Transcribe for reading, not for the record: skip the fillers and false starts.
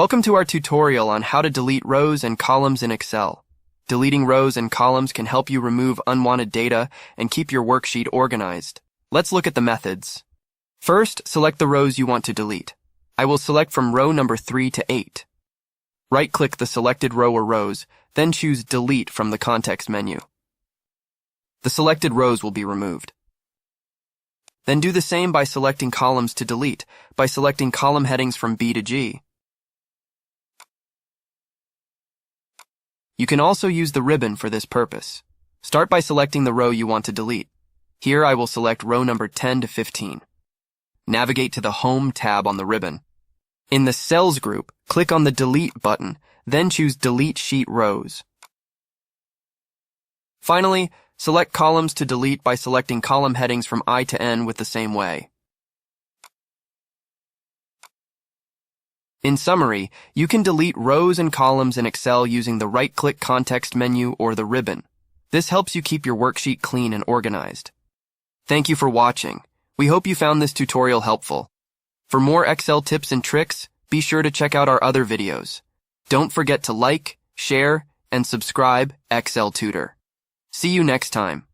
Welcome to our tutorial on how to delete rows and columns in Excel. Deleting rows and columns can help you remove unwanted data and keep your worksheet organized. Let's look at the methods. First, select the rows you want to delete. I will select from row number 3 to 8. Right-click the selected row or rows, then choose Delete from the context menu. The selected rows will be removed. Then do the same by selecting columns to delete, by selecting column headings from B to G. You can also use the ribbon for this purpose. Start by selecting the row you want to delete. Here I will select row number 10 to 15. Navigate to the Home tab on the ribbon. In the Cells group, click on the Delete button, then choose Delete Sheet Rows. Finally, select columns to delete by selecting column headings from I to N with the same way. In summary, you can delete rows and columns in Excel using the right-click context menu or the ribbon. This helps you keep your worksheet clean and organized. Thank you for watching. We hope you found this tutorial helpful. For more Excel tips and tricks, be sure to check out our other videos. Don't forget to like, share, and subscribe Excel Tutor. See you next time.